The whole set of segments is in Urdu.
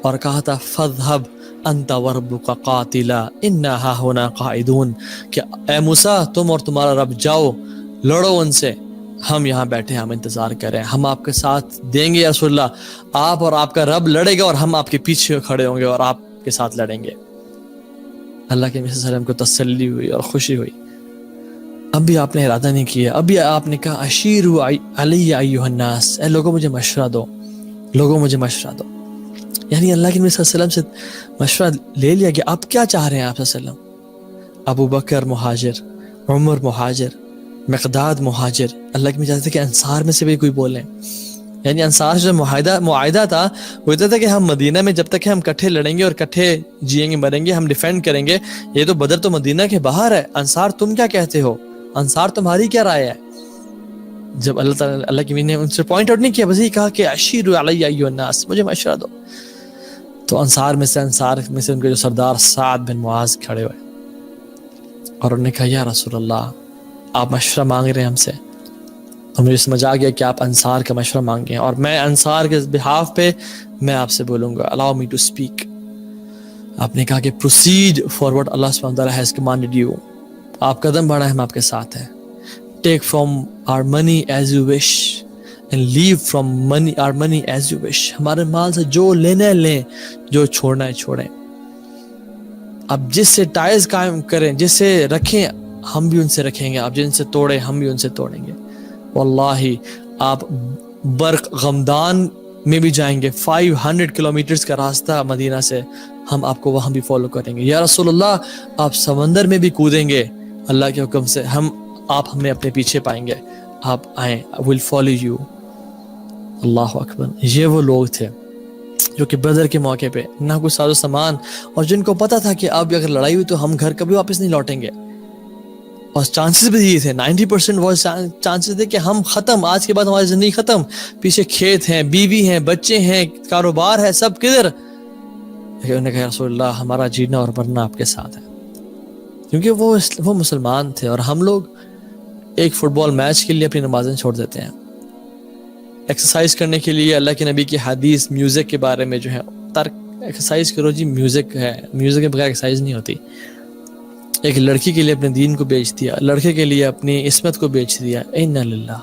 اور کہا تھا فَاذْهَبْ أَنْتَ وَرَبُّكَ قَاتِلًا إِنَّا هَاهُنَا قَاعِدُونَ کہ اے موسیٰ تم اور تمہارا رب جاؤ لڑو ان سے، ہم یہاں بیٹھے ہیں، ہم انتظار کریں، ہم آپ کے ساتھ دیں گے یا رسول اللہ، آپ اور آپ کا رب لڑے گا اور ہم آپ کے پیچھے کھڑے ہوں گے اور آپ کے ساتھ لڑیں گے۔ اللہ کے نبی صلی اللہ علیہ وسلم کو تسلی ہوئی اور خوشی ہوئی۔ اب بھی آپ نے ارادہ نہیں کیا، اب بھی آپ نے کہا اشیروا علی ایھا الناس، اے لوگوں مجھے مشورہ دو، لوگوں مجھے مشورہ دو۔ یعنی اللہ کے نبی صلی اللہ علیہ وسلم سے مشورہ لے لیا کہ آپ کیا چاہ رہے ہیں آپ صلی اللہ علیہ وسلم۔ ابو بکر مہاجر، عمر مہاجر، مقداد مہاجر، اللہ کے نبی چاہتے تھے کہ انصار میں سے بھی کوئی بولیں۔ یعنی انصار سے معاہدہ تھا، وہ کہتا تھا کہ ہم مدینہ میں جب تک ہم کٹھے لڑیں گے اور کٹھے جئیں گے مریں گے، ہم ڈیفینڈ کریں گے، یہ تو بدر تو مدینہ کے باہر ہے، انصار تم کیا کہتے ہو، انصار تمہاری کیا رائے ہے؟ جب اللہ تعالیٰ اللہ کی نے ان سے پوائنٹ آؤٹ نہیں کیا، بس یہ کہا کہ اشیروا علی ایھا الناس، مجھے مشورہ دو۔ تو انصار میں سے ان کے جو سردار سعد بن معاذ کھڑے ہوئے اور انہوں نے کہا یا رسول اللہ آپ مشورہ مانگ رہے ہیں ہم سے، اور مجھے سمجھ آ گیا کہ آپ انصار کا مشورہ مانگے ہیں، اور میں انصار کے بہاف پہ میں آپ سے بولوں گا، allow me to speak۔ آپ نے کہا کہ proceed for what Allah subhanahu wa ta'ala has commanded you، آپ قدم بڑھائیں، ہم آپ کے ساتھ ہیں۔ take from our money as you wish and leave from our money as you wish، ہمارے مال سے جو لینا ہے لیں، جو چھوڑنا ہے چھوڑیں۔ اب جس سے ٹائز قائم کریں، جس سے رکھیں ہم بھی ان سے رکھیں گے، آپ جن سے توڑیں ہم بھی ان سے توڑیں گے۔ واللہ آپ برق غمدان میں بھی جائیں گے، 500 کلومیٹرز کا راستہ مدینہ سے، ہم آپ کو وہاں بھی فالو کریں گے۔ یا رسول اللہ آپ سمندر میں بھی کودیں گے اللہ کے حکم سے، آپ ہمیں اپنے پیچھے پائیں گے، آپ آئیں، we'll follow you۔ اللہ اکبر۔ یہ وہ لوگ تھے جو کہ بدر کے موقع پہ نہ کوئی ساز و سامان، اور جن کو پتا تھا کہ اب اگر لڑائی ہوئی تو ہم گھر کبھی واپس نہیں لوٹیں گے، اور چانسز بھی یہ تھے 90% وہ چانسز تھے کہ ہم ختم، آج کے بعد ہماری زندگی ختم، پیچھے کھیت ہیں، بیوی ہیں، بچے ہیں، کاروبار ہے، سب کدھر؟ لیکن انہوں نے کہا رسول اللہ ہمارا جینا اور مرنا آپ کے ساتھ ہے، کیونکہ وہ مسلمان تھے، اور ہم لوگ ایک فٹ بال میچ کے لیے اپنی نمازیں چھوڑ دیتے ہیں، ایکسرسائز کرنے کے لیے اللہ کے نبی کی حدیث میوزک کے بارے میں جو ہے ایکسرسائز کرو جی، میوزک ہے، میوزک کے بغیر ایکسرسائز نہیں ہوتی۔ ایک لڑکی کے لیے اپنے دین کو بیچ دیا، لڑکے کے لیے اپنی عصمت کو بیچ دیا، اِنَّا لِلَّهِ۔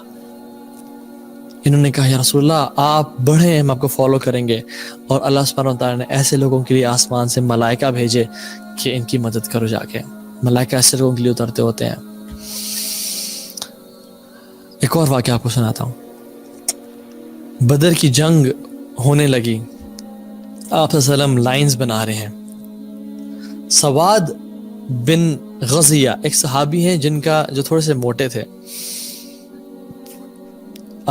انہوں نے کہا یا رسول اللہ آپ بڑھیں، ہم آپ کو فالو کریں گے، اور اللہ سبحانہ و تعالیٰ نے ایسے لوگوں کے لیے آسمان سے ملائکہ بھیجے کہ ان کی مدد کرو جا کے، ملائکہ ایسے لوگوں کے لیے اترتے ہوتے ہیں۔ ایک اور واقعہ آپ کو سناتا ہوں۔ بدر کی جنگ ہونے لگی، آپ صلی اللہ علیہ وسلم لائنز بنا رہے ہیں۔ سواد بن غزیہ ایک صحابی ہیں جو تھوڑے سے موٹے تھے،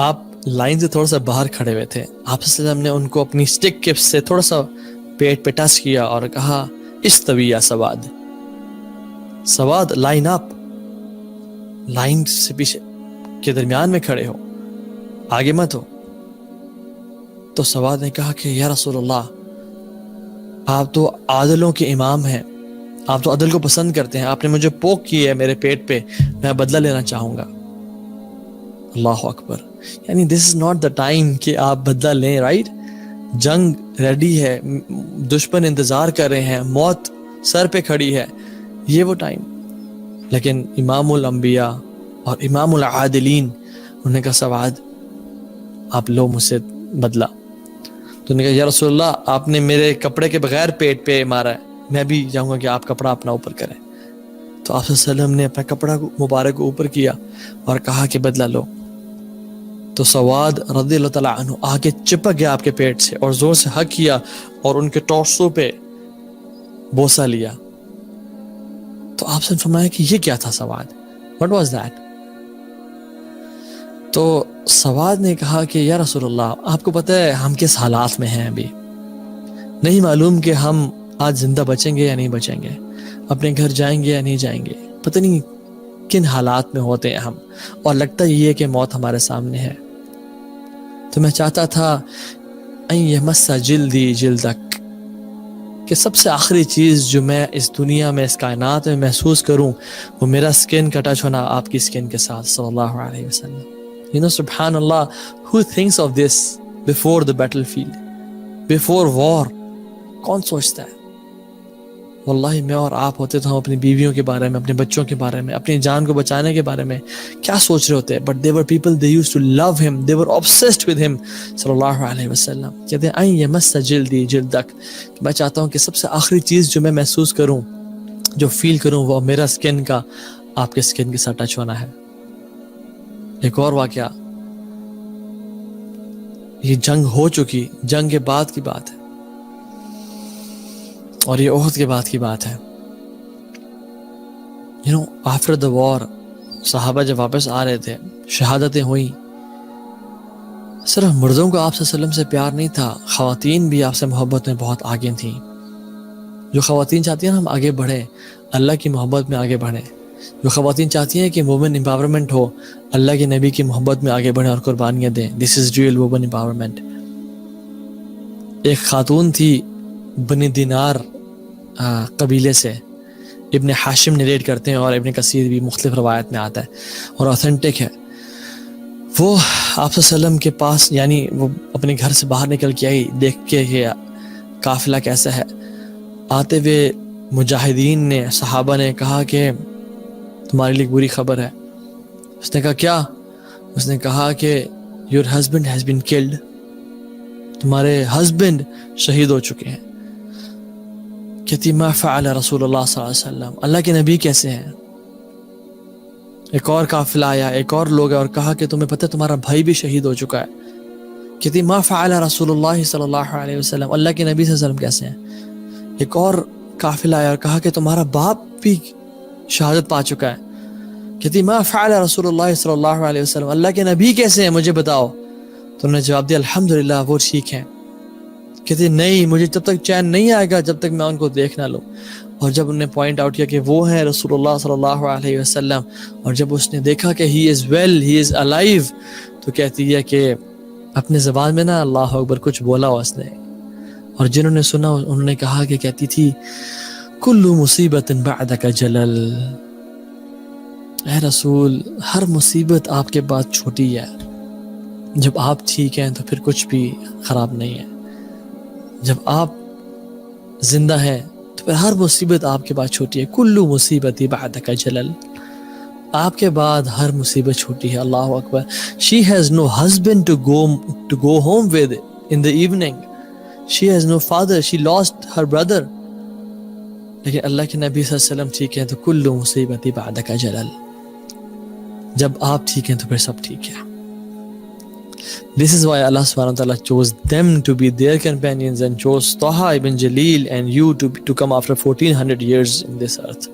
آپ لائن سے تھوڑا سا باہر کھڑے ہوئے تھے، آپ صلی اللہ علیہ وسلم نے ان کو اپنی سٹک کپ سے تھوڑا سا پیٹ پہ ٹچ کیا اور کہا استوی یا سواد، سواد لائن اپ، لائن سے پیچھے کے درمیان میں کھڑے ہو، آگے مت ہو۔ تو سواد نے کہا کہ یا رسول اللہ آپ تو عادلوں کے امام ہیں، آپ تو عدل کو پسند کرتے ہیں، آپ نے مجھے پوک کی ہے میرے پیٹ پہ، میں بدلہ لینا چاہوں گا۔ اللہ اکبر۔ یعنی دس از ناٹ دا ٹائم کہ آپ بدلہ لیں، رائٹ؟ جنگ ریڈی ہے، دشمن انتظار کر رہے ہیں، موت سر پہ کھڑی ہے، یہ وہ ٹائم۔ لیکن امام الانبیاء اور امام العادلین انہوں نے کہا سواد آپ لو مجھ سے بدلہ۔ تو انہوں نے کہا یا رسول اللہ آپ نے میرے کپڑے کے بغیر پیٹ پہ مارا ہے، میں بھی چاہوں گا کہ آپ کپڑا اپنا اوپر کریں۔ تو آپ صلی اللہ علیہ وسلم نے اپنا کپڑا مبارک کو اوپر کیا اور کہا کہ بدلہ لو۔ تو سواد رضی اللہ تعالیٰ عنہ آگے چپک گیا آپ کے پیٹ سے اور زور سے ہگ کیا اور ان کے ٹورسو پہ بوسہ لیا۔ تو آپ سے فرمایا کہ یہ کیا تھا سواد، what was that؟ تو سواد نے کہا کہ یا رسول اللہ آپ کو پتہ ہے ہم کس حالات میں ہیں، ابھی نہیں معلوم کہ ہم آج زندہ بچیں گے یا نہیں بچیں گے، اپنے گھر جائیں گے یا نہیں جائیں گے، پتہ نہیں کن حالات میں ہوتے ہیں ہم، اور لگتا یہ ہے کہ موت ہمارے سامنے ہے۔ تو میں چاہتا تھا ان یمس جلدی جلدک، کہ سب سے آخری چیز جو میں اس دنیا میں اس کائنات میں محسوس کروں وہ میرا سکن کا ٹچ ہونا آپ کی سکن کے ساتھ، صلی اللہ علیہ وسلم۔ You know, subhanallah, who thinks of this before the battlefield, before war, کون سوچتا ہے؟ واللہ میں اور آپ ہوتے تو ہم اپنی بیویوں کے بارے میں، اپنے بچوں کے بارے میں، اپنی جان کو بچانے کے بارے میں کیا سوچ رہے ہوتے ہیں. But they were people, they used to love him, they were obsessed with him صلی اللہ علیہ وسلم. کہتے ہیں این یمس جلدی جلدک، میں چاہتا ہوں کہ سب سے آخری چیز جو میں محسوس کروں، جو فیل کروں، وہ میرا سکن کا آپ کے سکن کے ساتھ ٹچ ہونا ہے. ایک اور واقعہ، یہ جنگ ہو چکی، جنگ کے بعد کی بات ہے اور یہ احد کے بعد کی بات ہے. آفٹر دا وار صحابہ جب واپس آ رہے تھے، شہادتیں ہوئیں. صرف مردوں کو آپ صلی اللہ علیہ وسلم سے پیار نہیں تھا، خواتین بھی آپ سے محبت میں بہت آگے تھیں. جو خواتین چاہتی ہیں ہم آگے بڑھیں، اللہ کی محبت میں آگے بڑھیں. جو خواتین چاہتی ہیں کہ وومن امپاورمنٹ ہو، اللہ کے نبی کی محبت میں آگے بڑھیں اور قربانیاں دیں. دس از ریئل وومن امپاورمنٹ. ایک خاتون تھی بنی دینار قبیلے سے، ابن حاشم نریٹ کرتے ہیں اور ابن کثیر بھی مختلف روایت میں آتا ہے اور اوتھینٹک ہے. وہ آپ صلی اللہ علیہ وسلم کے پاس، یعنی وہ اپنے گھر سے باہر نکل کے آئی، دیکھ کے کہ قافلہ کیسا ہے. آتے ہوئے مجاہدین نے، صحابہ نے کہا کہ تمہارے لیے بری خبر ہے. اس نے کہا کیا؟ اس نے کہا کہ your husband has been killed, تمہارے ہسبینڈ شہید ہو چکے ہیں. کہتی ما فعل رسول اللہ صلی اللہ علیہ وسلم، اللہ کے نبی کیسے ہیں؟ ایک اور قافلہ آیا، ایک اور لوگ اور کہا کہ تمہیں پتہ تمہارا بھائی بھی شہید ہو چکا ہے. کہتی ما فعل رسول اللہ صلی اللہ علیہ وسلم، اللہ کے نبی صلی اللہ علیہ وسلم کیسے ہیں؟ ایک اور قافلہ آیا اور کہا کہ تمہارا باپ بھی شہادت پا چکا ہے. کہتی ما فعل رسول اللہ صلی اللہ علیہ وسلم، اللہ کے نبی کیسے ہیں مجھے بتاؤ. تو انہوں نے جواب دیا الحمدللہ وہ ٹھیک ہیں. کہتی نہیں، مجھے جب تک چین نہیں آئے گا جب تک میں ان کو دیکھ نہ لوں. اور جب انہوں نے پوائنٹ آؤٹ کیا کہ وہ ہیں رسول اللہ صلی اللہ علیہ وسلم، اور جب اس نے دیکھا کہ ہی از ویل، ہی از الائیو، تو کہتی ہے کہ اپنے زبان میں نا اللہ اکبر کچھ بولا اس نے. اور جنہوں نے سنا انہوں نے کہا کہ کہتی تھی کل مصیبت بعدک جلل، اے رسول ہر مصیبت آپ کے بعد چھوٹی ہے. جب آپ ٹھیک ہیں تو پھر کچھ بھی خراب نہیں ہے. جب آپ زندہ ہیں تو پھر ہر مصیبت آپ کے بعد چھوٹی ہے. کل مصیبت بعدک جلل، آپ کے بعد ہر مصیبت چھوٹی ہے. اللہ اکبر. She has no husband to go home with in the evening. She has no father. She lost her brother. لیکن اللہ کے نبی صلی اللہ علیہ وسلم ٹھیک ہیں تو کل مصیبت بعدک جلل. جب آپ ٹھیک ہیں تو پھر سب ٹھیک ہے. This is why Allah subhanahu wa ta'ala chose them to be their companions and chose Taha ibn Jalil and you to come after 1400 years in this earth.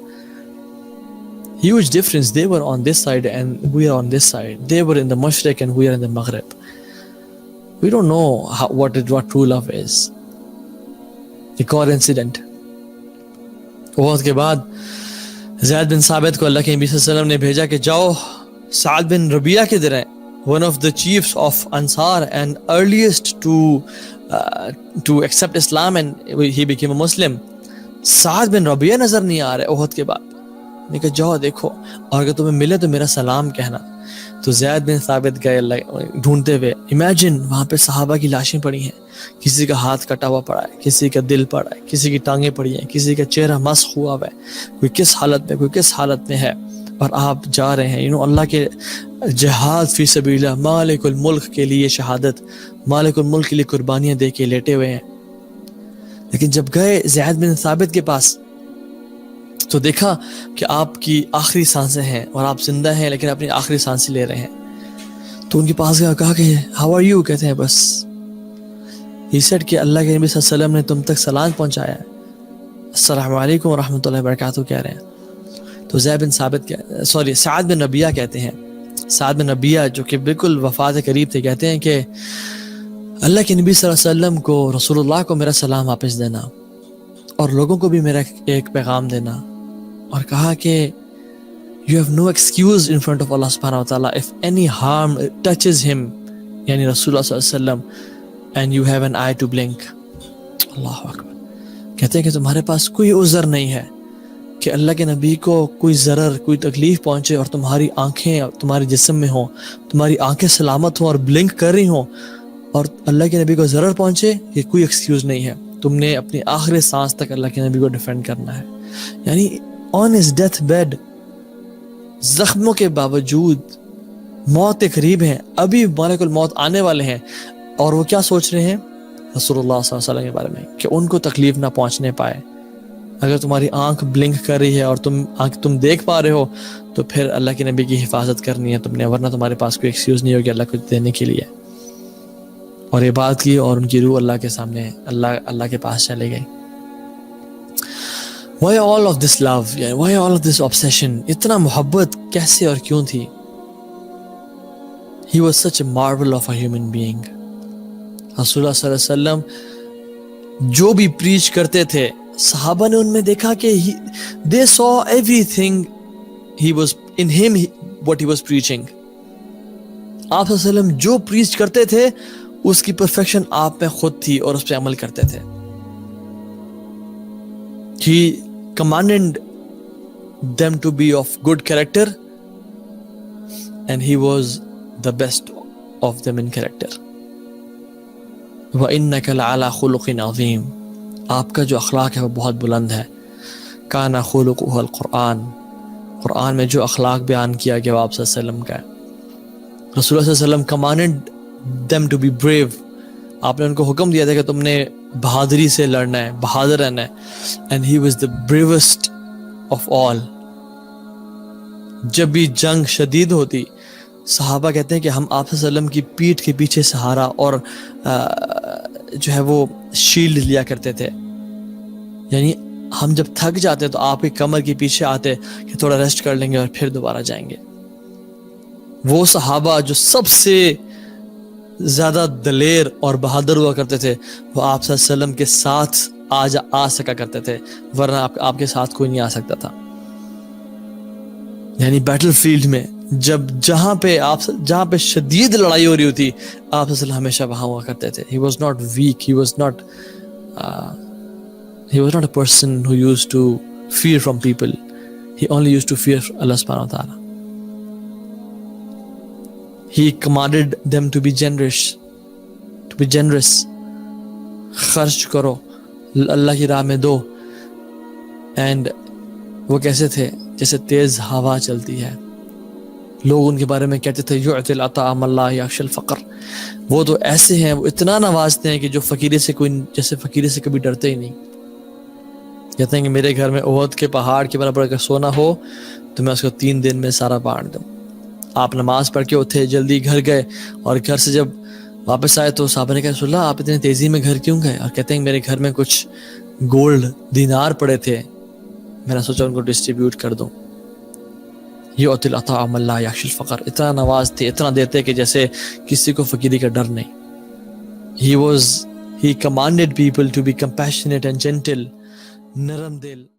Huge difference. They were on this side and we are on this side. They were in the Mashriq and we are in the Maghrib. We don't know what true love is. ایک اور انسیڈنٹ، احد کے بعد زید بن ثابت کو اللہ کے نبی صلی اللہ علیہ وسلم نے بھیجا کہ جاؤ سعد بن ربیعہ کے در ہیں، one of the chiefs of Ansar and earliest to accept Islam and he became a Muslim. سعد بن ربیعہ نظر نہیں آ رہے احد کے بعد. میں کہا جاؤ دیکھو اور اگر تمہیں ملے تو میرا سلام کہنا. تو زید بن ثابت گئے اللہ ڈھونڈتے ہوئے. امیجن وہاں پہ صحابہ کی لاشیں پڑی ہیں، کسی کا ہاتھ کٹا ہوا پڑا ہے، کسی کا دل پڑا ہے، کسی کی ٹانگیں پڑی ہیں، کسی کا چہرہ مسخ ہوا ہے، کوئی کس حالت میں کوئی کس حالت میں ہے، اور آپ جا رہے ہیں اللہ کے جہاد فی سبیل اللہ، مالک الملک کے لیے شہادت، مالک الملک کے لیے قربانیاں دے کے لیٹے ہوئے ہیں. لیکن جب گئے زید بن ثابت کے پاس تو دیکھا کہ آپ کی آخری سانسیں ہیں اور آپ زندہ ہیں لیکن اپنی آخری سانسیں لے رہے ہیں. تو ان کے پاس گیا، کہا کہ ہاؤ آر یو؟ کہتے ہیں بس ہی سیڈ کہ اللہ کے نبی صلی اللہ علیہ وسلم نے تم تک سلام پہنچایا ہے، السلام علیکم ورحمۃ اللہ وبرکاتہ کہہ رہے ہیں. تو زید بن ثابت سعد بن ربیعہ کہتے ہیں، سعد بن ربیعہ جو کہ بالکل وفات قریب تھے، کہتے ہیں کہ اللہ کے نبی صلی اللہ علیہ وسلم کو، رسول اللہ کو میرا سلام واپس دینا اور لوگوں کو بھی میرا ایک پیغام دینا. اور کہا کہ you have no excuse in front of Allah subhanahu wa ta'ala if any harm touches him، یعنی رسول اللہ صلی اللہ علیہ وسلم، and you have an eye to blink. اللہ اکبر. کہتے ہیں کہ تمہارے پاس کوئی عذر نہیں ہے کہ اللہ کے نبی کو کوئی ضرر، کوئی تکلیف پہنچے اور تمہاری آنکھیں تمہارے جسم میں ہوں، تمہاری آنکھیں سلامت ہوں اور بلنک کر رہی ہوں، اور اللہ کے نبی کو ضرر پہنچے، یہ کوئی ایکسکیوز نہیں ہے. تم نے اپنی آخری سانس تک اللہ کے نبی کو ڈیفینڈ کرنا ہے. یعنی آن ہز ڈیتھ بیڈ، زخموں کے باوجود، موت کے قریب ہیں، ابھی ملک الموت آنے والے ہیں، اور وہ کیا سوچ رہے ہیں؟ رسول اللہ صلی اللہ علیہ وسلم کے بارے میں کہ ان کو تکلیف نہ پہنچنے پائے. اگر تمہاری آنکھ بلنک کر رہی ہے اور تم دیکھ پا رہے ہو تو پھر اللہ کے نبی کی حفاظت کرنی ہے تم نے، ورنہ تمہارے پاس کوئی ایکسکیوز نہیں ہوگی اللہ کو دینے کے لیے. اور یہ بات کی اور ان کی روح اللہ کے سامنے اللہ کے پاس چلے گئی. Why all of this love? Why all of this obsession? اتنا محبت کیسے اور کیوں تھی؟ He was such a marvel of a human being. رسول اللہ صلی اللہ علیہ وسلم جو بھی پریچ کرتے تھے، صحابہ نے ان میں دیکھا کہ they saw everything he was in him, what he was preaching. آپ صلی اللہ علیہ وسلم جو پریچ کرتے تھے اس کی پرفیکشن آپ میں خود تھی اور اس پہ عمل کرتے تھے. He commanded them to be of good character and he was the best of them in character. وَإِنَّكَ لَعَلَى خُلُقٍ عَظِيمٍ، آپ کا جو اخلاق ہے وہ بہت بلند ہے. كَانَ خُلُقُهُ الْقُرْآنِ، قرآن میں جو اخلاق بیان کیا گیا وہ آپ صلی اللہ علیہ وسلم کا ہے. رسول اللہ صلی اللہ علیہ وسلم commanded them to be brave. آپ نے ان کو حکم دیا تھا کہ تم نے بہادری سے لڑنا ہے، بہادر رہنا ہے. and he was the bravest of all. جب بھی جنگ شدید ہوتی، صحابہ کہتے ہیں کہ ہم آپ صلی اللہ علیہ وسلم کی پیٹھ کے پیچھے سہارا اور جو ہے وہ شیلڈ لیا کرتے تھے. یعنی ہم جب تھک جاتے تو آپ کی کمر کے پیچھے آتے کہ تھوڑا ریسٹ کر لیں گے اور پھر دوبارہ جائیں گے. وہ صحابہ جو سب سے زیادہ دلیر اور بہادر ہوا کرتے تھے وہ آپ صلی اللہ علیہ وسلم کے ساتھ آ سکا کرتے تھے، ورنہ آپ کے ساتھ کوئی نہیں آ سکتا تھا. یعنی بیٹل فیلڈ میں جہاں پہ شدید لڑائی ہو رہی ہوتی، آپ صلی اللہ علیہ وسلم ہمیشہ وہاں ہوا کرتے تھے. He was not weak, he was not a person who used to fear from people. He only used to fear Allah subhanahu wa ta'ala. He commanded them to be generous. خرچ کرو، اللہ کی راہ میں دو. اینڈ وہ کیسے تھے؟ جیسے تیز ہوا چلتی ہے. لوگ ان کے بارے میں کہتے تھے یعطی العطاء من لا یخشی الفقر. وہ تو ایسے ہیں، وہ اتنا نوازتے ہیں کہ جو فقیری سے کبھی ڈرتے ہی نہیں. کہتے ہیں کہ میرے گھر میں احد کے پہاڑ کے برابر اگر سونا ہو تو میں اس کو 3 دن میں سارا بانٹ دوں. آپ نماز پڑھ کے اٹھے، جلدی گھر گئے، اور گھر سے جب واپس آئے تو صحابہ نے کہا رسول اللہ آپ اتنے تیزی میں گھر کیوں گئے؟ اور کہتے ہیں میرے گھر میں کچھ گولڈ دینار پڑے تھے، میں نے سوچا ان کو ڈسٹریبیوٹ کر دوں. یعطی العطاء من لا یخشی الفقر. اتنا نوازتے، اتنا دیتے کہ جیسے کسی کو فقیری کا ڈر نہیں. He commanded people to be compassionate and gentle. نرم دل.